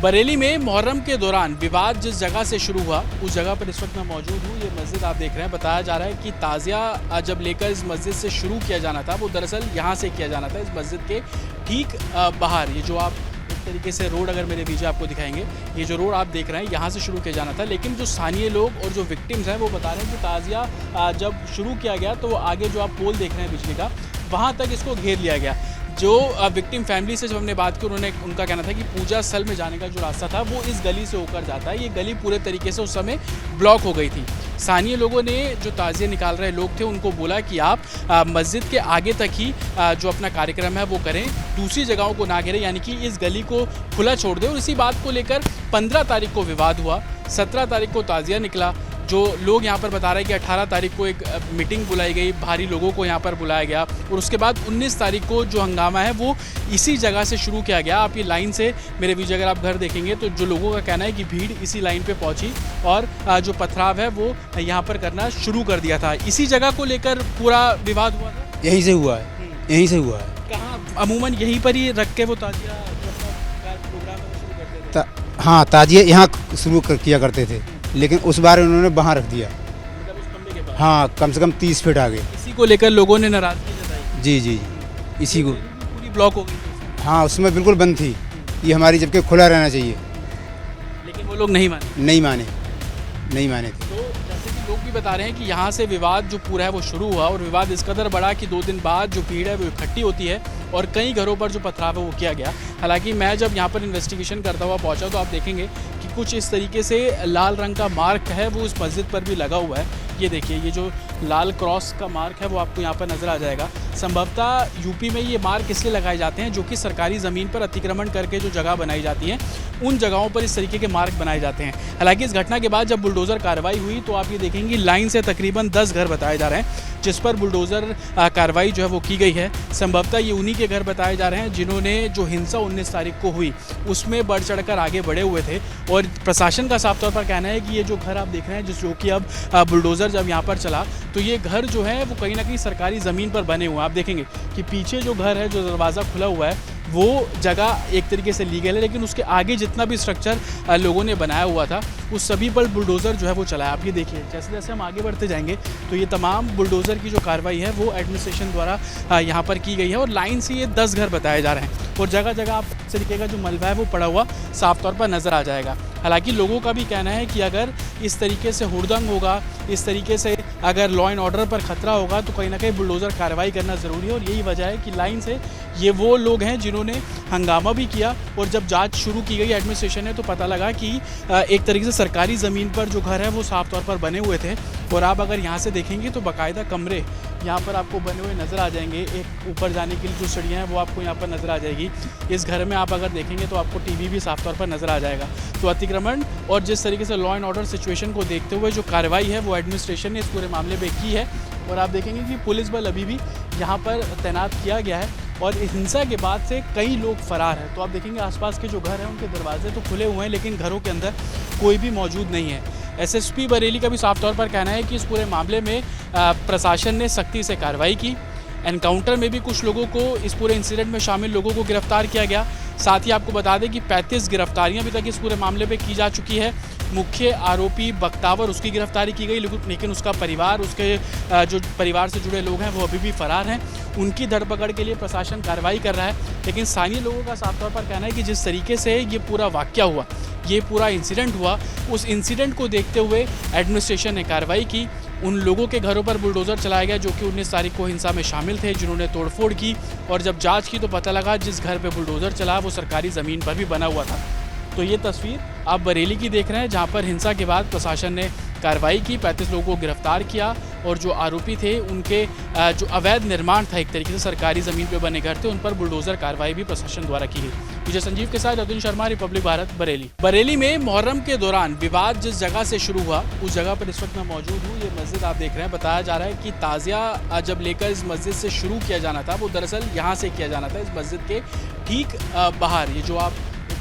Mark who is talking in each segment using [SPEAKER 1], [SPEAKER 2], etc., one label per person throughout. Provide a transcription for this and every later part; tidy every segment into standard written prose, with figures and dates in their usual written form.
[SPEAKER 1] बरेली में मुहर्रम के दौरान विवाद जिस जगह से शुरू हुआ उस जगह पर इस वक्त मैं मौजूद हूँ। ये मस्जिद आप देख रहे हैं। बताया जा रहा है कि ताज़िया जब लेकर इस मस्जिद से शुरू किया जाना था वो दरअसल यहाँ से किया जाना था, इस मस्जिद के ठीक बाहर। ये जो आप एक तरीके से रोड अगर मेरे पीछे आपको दिखाएंगे, ये जो रोड आप देख रहे हैं यहाँ से शुरू किया जाना था। लेकिन जो स्थानीय लोग और जो विक्टिम्स हैं वो बता रहे हैं कि ताज़िया जब शुरू किया गया तो आगे जो आप पोल देख रहे हैं बिजली का, वहाँ तक इसको घेर लिया गया। जो विक्टिम फैमिली से जब हमने बात की, उनका कहना था कि पूजा स्थल में जाने का जो रास्ता था वो इस गली से होकर जाता है। ये गली पूरे तरीके से उस समय ब्लॉक हो गई थी। स्थानीय लोगों ने जो ताज़िया निकाल रहे लोग थे उनको बोला कि आप मस्जिद के आगे तक ही जो अपना कार्यक्रम है वो करें, दूसरी जगहों को ना घेरें, यानी कि इस गली को खुला छोड़ दें। और इसी बात को लेकर 15 तारीख को विवाद हुआ, 17 तारीख को ताज़िया निकला। जो लोग यहाँ पर बता रहे हैं कि 18 तारीख को एक मीटिंग बुलाई गई, भारी लोगों को यहाँ पर बुलाया गया और उसके बाद 19 तारीख को जो हंगामा है वो इसी जगह से शुरू किया गया। आप ये लाइन से मेरे बीच अगर आप घर देखेंगे तो जो लोगों का कहना है कि भीड़ इसी लाइन पे पहुंची और जो पथराव है वो यहाँ पर करना शुरू कर दिया था। इसी जगह को लेकर पूरा विवाद हुआ था।
[SPEAKER 2] यहीं से हुआ है, यहीं से हुआ है।
[SPEAKER 1] कहाँ अमूमन यहीं पर ही रख के वो ताज़िया प्रोग्राम शुरू करते थे।
[SPEAKER 2] हाँ, ताजिया यहाँ शुरू किया करते थे, लेकिन उस बार उन्होंने वहाँ रख दिया।
[SPEAKER 1] मतलब उस खंबे के पास।
[SPEAKER 2] हाँ, कम से कम 30 फीट आगे।
[SPEAKER 1] इसी को लेकर लोगों ने नाराजगी जताई।
[SPEAKER 2] जी जी जी, इसी को।
[SPEAKER 1] पूरी ब्लॉक हो गई थी।
[SPEAKER 2] हाँ, उसमें बिल्कुल बंद थी। ये हमारी जबकि खुला रहना चाहिए,
[SPEAKER 1] लेकिन वो लोग नहीं माने।
[SPEAKER 2] नहीं माने, नहीं माने थे।
[SPEAKER 1] तो जैसे कि लोग भी बता रहे हैं कि यहाँ से विवाद जो पूरा है वो शुरू हुआ और विवाद इस कदर बढ़ा कि 2 दिन बाद जो भीड़ है वो इकट्ठी होती है और कई घरों पर जो पथराव है वो किया गया। हालांकि मैं जब यहाँ पर इन्वेस्टिगेशन करता हुआ पहुँचा तो आप देखेंगे कि कुछ इस तरीके से लाल रंग का मार्क है वो इस मस्जिद पर भी लगा हुआ है। ये देखिए, ये जो लाल क्रॉस का मार्क है वो आपको यहाँ पर नज़र आ जाएगा। संभवतः यूपी में ये मार्क इसलिए लगाए जाते हैं जो कि सरकारी ज़मीन पर अतिक्रमण करके जो जगह बनाई जाती है उन जगहों पर इस तरीके के मार्क बनाए जाते हैं। हालांकि इस घटना के बाद जब बुलडोज़र कार्रवाई हुई तो आप ये देखेंगे लाइन से तकरीबन 10 घर बताए जा रहे हैं जिस पर बुलडोज़र कार्रवाई जो है वो की गई है। संभवतः ये उन्हीं के घर बताए जा रहे हैं जिन्होंने जो हिंसा 19 तारीख को हुई उसमें बढ़ चढ़कर आगे बढ़े हुए थे। और प्रशासन का साफ तौर पर कहना है कि ये जो घर आप देख रहे हैं जो कि अब बुलडोज़र जब यहाँ पर चला तो ये घर जो है वो कहीं ना कहीं सरकारी ज़मीन पर बने हुए हैं। आप देखेंगे कि पीछे जो घर है, जो दरवाज़ा खुला हुआ है, वो जगह एक तरीके से लीगल है, लेकिन उसके आगे जितना भी स्ट्रक्चर लोगों ने बनाया हुआ था उस सभी पर बुलडोज़र जो है वो चला है। आप ये देखिए, जैसे जैसे हम आगे बढ़ते जाएंगे तो ये तमाम बुलडोज़र की जो कार्रवाई है वो एडमिनिस्ट्रेशन द्वारा यहाँ पर की गई है। और लाइन से ये 10 घर बताए जा रहे हैं और जगह जगह आप इस तरीके का जो मलबा है वो पड़ा हुआ साफ तौर पर नज़र आ जाएगा। हालांकि लोगों का भी कहना है कि अगर इस तरीके से हुड़दंग होगा, इस तरीके से अगर लॉ एंड ऑर्डर पर खतरा होगा तो कहीं ना कहीं बुलडोज़र कार्रवाई करना ज़रूरी है। और यही वजह है कि लाइन से ये वो लोग हैं जिन्होंने हंगामा भी किया और जब जांच शुरू की गई एडमिनिस्ट्रेशन ने तो पता लगा कि एक तरीके से सरकारी ज़मीन पर जो घर है वो साफ तौर पर बने हुए थे। और आप अगर यहाँ से देखेंगे तो बाकायदा कमरे यहाँ पर आपको बने हुए नज़र आ जाएंगे। एक ऊपर जाने के लिए जो सीढ़ियाँ हैं वो आपको यहाँ पर नज़र आ जाएगी। इस घर में आप अगर देखेंगे तो आपको टीवी भी साफ तौर पर नज़र आ जाएगा। तो अतिक्रमण और जिस तरीके से लॉ एंड ऑर्डर सिचुएशन को देखते हुए जो कार्रवाई है वो एडमिनिस्ट्रेशन ने इस पूरे मामले में की है। और आप देखेंगे कि पुलिस बल अभी भी यहाँ पर तैनात किया गया है और हिंसा के बाद से कई लोग फरार हैं। तो आप देखेंगे आसपास के जो घर हैं उनके दरवाजे तो खुले हुए हैं लेकिन घरों के अंदर कोई भी मौजूद नहीं है। एसएसपी बरेली का भी साफ तौर पर कहना है कि इस पूरे मामले में प्रशासन ने सख्ती से कार्रवाई की। एनकाउंटर में भी कुछ लोगों को, इस पूरे इंसिडेंट में शामिल लोगों को गिरफ्तार किया गया। साथ ही आपको बता दें कि 35 गिरफ्तारियां अभी तक इस पूरे मामले में की जा चुकी है। मुख्य आरोपी बख्तावर, उसकी गिरफ्तारी की गई, लेकिन उसका परिवार, उसके जो परिवार से जुड़े लोग हैं वो अभी भी फरार हैं। उनकी धरपकड़ के लिए प्रशासन कार्रवाई कर रहा है। लेकिन स्थानीय लोगों का साफ तौर पर कहना है कि जिस तरीके से ये पूरा वाकया हुआ, ये पूरा इंसिडेंट हुआ, उस इंसिडेंट को देखते हुए एडमिनिस्ट्रेशन ने कार्रवाई की। उन लोगों के घरों पर बुलडोज़र चलाया गया जो कि 19 तारीख को हिंसा में शामिल थे, जिन्होंने तोड़फोड़ की। और जब जांच की तो पता लगा जिस घर पे बुलडोज़र चला वो सरकारी ज़मीन पर भी बना हुआ था। तो ये तस्वीर आप बरेली की देख रहे हैं जहाँ पर हिंसा के बाद प्रशासन ने कार्रवाई की, 35 लोगों को गिरफ्तार किया और जो आरोपी थे उनके जो अवैध निर्माण था, एक तरीके से सरकारी ज़मीन पे बने घर थे, उन पर बुलडोज़र कार्रवाई भी प्रशासन द्वारा की गई। विजय संजीव के साथ अतुल शर्मा, रिपब्लिक भारत, बरेली। बरेली में मुहर्रम के दौरान विवाद जिस जगह से शुरू हुआ उस जगह पर इस वक्त मैं मौजूद हूँ। ये मस्जिद आप देख रहे हैं। बताया जा रहा है कि ताज़िया जब लेकर इस मस्जिद से शुरू किया जाना था वो दरअसल यहाँ से किया जाना था, इस मस्जिद के ठीक बाहर। ये जो आप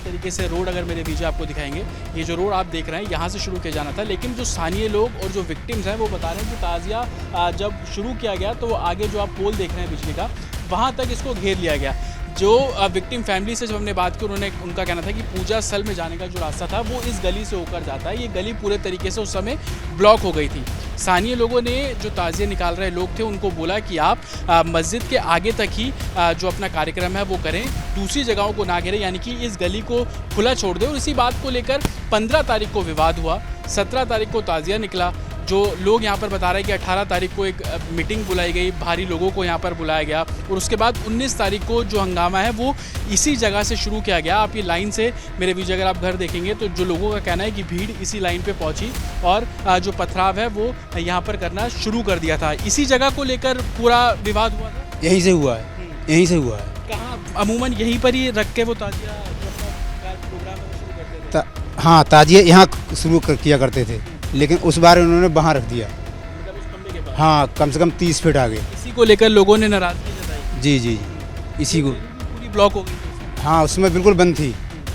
[SPEAKER 1] तरीके से रोड अगर मेरे पीछे आपको दिखाएंगे, ये जो रोड आप देख रहे हैं यहाँ से शुरू किया जाना था। लेकिन जो स्थानीय लोग और जो विक्टिम्स हैं वो बता रहे हैं कि ताज़िया जब शुरू किया गया तो आगे जो आप पोल देख रहे हैं बिजली का, वहाँ तक इसको घेर लिया गया। जो विक्टिम फैमिली से जब हमने बात की, उन्होंने उनका कहना था कि पूजा स्थल में जाने का जो रास्ता था वो इस गली से होकर जाता है। ये गली पूरे तरीके से उस समय ब्लॉक हो गई थी। स्थानीय लोगों ने, जो ताज़िया निकाल रहे लोग थे, उनको बोला कि आप मस्जिद के आगे तक ही जो अपना कार्यक्रम है वो करें, दूसरी जगहों को ना घेरें, यानी कि इस गली को खुला छोड़ दें। और इसी बात को लेकर 15 तारीख को विवाद हुआ, 17 तारीख को ताज़िया निकला। जो लोग यहाँ पर बता रहे हैं कि 18 तारीख को एक मीटिंग बुलाई गई, भारी लोगों को यहाँ पर बुलाया गया, और उसके बाद 19 तारीख को जो हंगामा है वो इसी जगह से शुरू किया गया। आप ये लाइन से, मेरे बीच अगर आप घर देखेंगे तो जो लोगों का कहना है कि भीड़ इसी लाइन पे पहुंची और जो पथराव है वो यहाँ पर करना शुरू कर दिया था। इसी जगह को लेकर पूरा विवाद हुआ था।
[SPEAKER 2] यहीं से हुआ है, यहीं से हुआ है।
[SPEAKER 1] कहाँ? अमूमन यहीं पर ही रख के वो ताजिया जो अपना प्रोग्राम है वो शुरू करते थे।
[SPEAKER 2] हाँ, ताजिए यहाँ शुरू किया करते थे, लेकिन उस बार उन्होंने वहाँ रख दिया।
[SPEAKER 1] मतलब उस खंबे के पास।
[SPEAKER 2] हाँ, कम से कम 30 फीट आगे।
[SPEAKER 1] इसी को लेकर लोगों ने नाराजगी जताई।
[SPEAKER 2] जी जी जी, इसी को।
[SPEAKER 1] पूरी ब्लॉक हो गई थी।
[SPEAKER 2] हाँ, उसमें बिल्कुल बंद थी।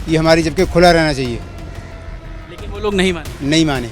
[SPEAKER 2] ये हमारी जबकि खुला रहना चाहिए,
[SPEAKER 1] लेकिन वो लोग नहीं माने।
[SPEAKER 2] नहीं माने,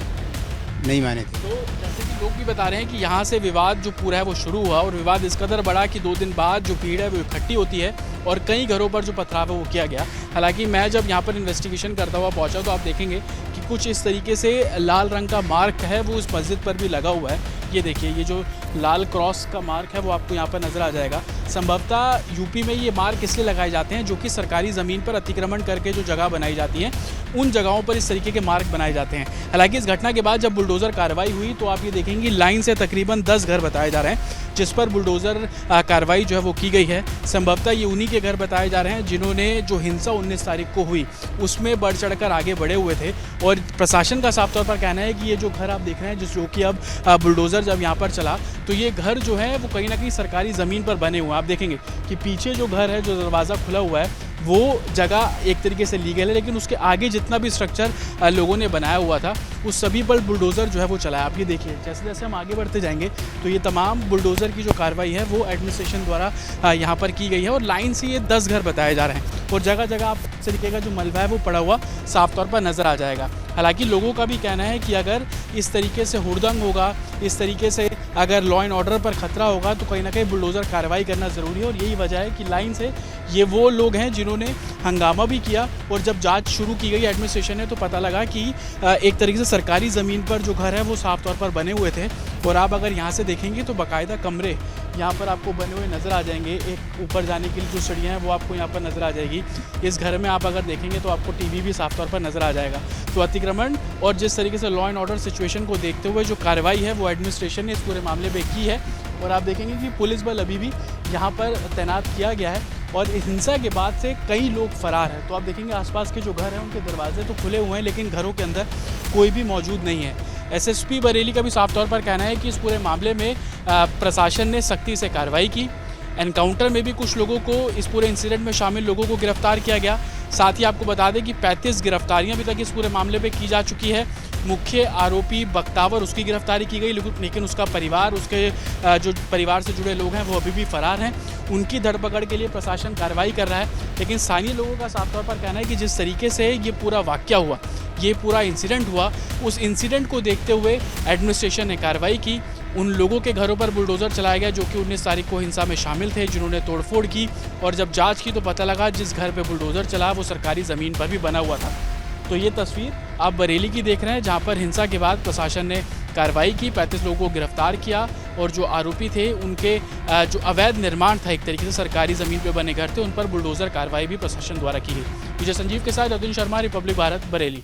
[SPEAKER 2] नहीं माने थे।
[SPEAKER 1] तो जैसे कि लोग भी बता रहे हैं कि यहाँ से विवाद जो पूरा है वो शुरू हुआ, और विवाद इस कदर बढ़ा कि 2 दिन बाद जो भीड़ है वो इकट्ठी होती है और कई घरों पर जो पथराव है वो किया गया। हालांकि मैं जब यहाँ पर इन्वेस्टिगेशन करता हुआ पहुँचा तो आप देखेंगे कि कुछ इस तरीके से लाल रंग का मार्क है वो इस मस्जिद पर भी लगा हुआ है। ये देखिए, ये जो लाल क्रॉस का मार्क है वो आपको यहाँ पर नज़र आ जाएगा। संभवतः यूपी में ये मार्क इसलिए लगाए जाते हैं जो कि सरकारी ज़मीन पर अतिक्रमण करके जो जगह बनाई जाती है उन जगहों पर इस तरीके के मार्क बनाए जाते हैं। हालांकि इस घटना के बाद जब बुलडोज़र कार्रवाई हुई तो आप ये देखेंगे लाइन से तकरीबन 10 घर बताए जा रहे हैं जिस पर बुलडोज़र कार्रवाई जो है वो की गई है। संभवतः ये उन्हीं के घर बताए जा रहे हैं जिन्होंने जो हिंसा 19 तारीख को हुई उसमें बढ़ चढ़कर आगे बढ़े हुए थे। और प्रशासन का साफ तौर पर कहना है कि ये जो घर आप देख रहे हैं जो कि अब बुलडोज़र जब यहाँ पर चला तो ये घर जो है वो कहीं ना कहीं सरकारी ज़मीन पर बने हुए हैं। आप देखेंगे कि पीछे जो घर है, जो दरवाज़ा खुला हुआ है, वो जगह एक तरीके से लीगल है, लेकिन उसके आगे जितना भी स्ट्रक्चर लोगों ने बनाया हुआ था उस सभी पर बुलडोज़र जो है वो चलाया। आप ये देखिए, जैसे जैसे हम आगे बढ़ते जाएंगे तो ये तमाम बुलडोज़र की जो कार्रवाई है वो एडमिनिस्ट्रेशन द्वारा यहाँ पर की गई है। और लाइन से ये 10 घर बताए जा रहे हैं और जगह जगह आप इस तरीके का जो मलबा है वो पड़ा हुआ साफ तौर पर नज़र आ जाएगा। हालांकि लोगों का भी कहना है कि अगर इस तरीके से हुड़दंग होगा, इस तरीके से अगर लॉ एंड ऑर्डर पर खतरा होगा तो कहीं ना कहीं बुलडोज़र कार्रवाई करना ज़रूरी है। और यही वजह है कि लाइन से ये वो लोग हैं जिन्होंने हंगामा भी किया, और जब जांच शुरू की गई एडमिनिस्ट्रेशन ने तो पता लगा कि एक तरीके से सरकारी ज़मीन पर जो घर है वो साफ तौर पर बने हुए थे। और आप अगर यहाँ से देखेंगे तो बाकायदा कमरे यहाँ पर आपको बने हुए नज़र आ जाएंगे। एक ऊपर जाने के लिए जो सीढ़ियाँ हैं वो आपको यहाँ पर नज़र आ जाएगी। इस घर में आप अगर देखेंगे तो आपको टीवी भी साफ तौर पर नज़र आ जाएगा। तो अतिक्रमण और जिस तरीके से लॉ एंड ऑर्डर सिचुएशन को देखते हुए जो कार्रवाई है वो एडमिनिस्ट्रेशन ने इस पूरे मामले में की है। और आप देखेंगे कि पुलिस बल अभी भी यहाँ पर तैनात किया गया है और हिंसा के बाद से कई लोग फरार हैं। तो आप देखेंगे आसपास के जो घर हैं उनके दरवाजे तो खुले हुए हैं लेकिन घरों के अंदर कोई भी मौजूद नहीं है। एसएसपी बरेली का भी साफ तौर पर कहना है कि इस पूरे मामले में प्रशासन ने सख्ती से कार्रवाई की। एनकाउंटर में भी कुछ लोगों को, इस पूरे इंसिडेंट में शामिल लोगों को गिरफ्तार किया गया। साथ ही आपको बता दें कि 35 गिरफ्तारियां अभी तक इस पूरे मामले पे की जा चुकी है। मुख्य आरोपी बख्तावर, उसकी गिरफ्तारी की गई, लेकिन उसका परिवार, उसके जो परिवार से जुड़े लोग हैं वो अभी भी फरार हैं। उनकी धरपकड़ के लिए प्रशासन कार्रवाई कर रहा है। लेकिन स्थानीय लोगों का साफ तौर पर कहना है कि जिस तरीके से ये पूरा वाकया हुआ, ये पूरा इंसिडेंट हुआ, उस इंसिडेंट को देखते हुए एडमिनिस्ट्रेशन ने कार्रवाई की। उन लोगों के घरों पर बुलडोज़र चलाया गया जो कि 19 तारीख को हिंसा में शामिल थे, जिन्होंने तोड़फोड़ की। और जब जांच की तो पता लगा जिस घर पे बुलडोज़र चला वो सरकारी ज़मीन पर भी बना हुआ था। तो ये तस्वीर आप बरेली की देख रहे हैं जहाँ पर हिंसा के बाद प्रशासन ने कार्रवाई की, 35 लोगों को गिरफ्तार किया और जो आरोपी थे उनके जो अवैध निर्माण था, एक तरीके से सरकारी ज़मीन पर बने घर थे, उन पर बुलडोज़र कार्रवाई भी प्रशासन द्वारा की गई। विजय संजीव के साथ अतुल शर्मा, रिपब्लिक भारत, बरेली।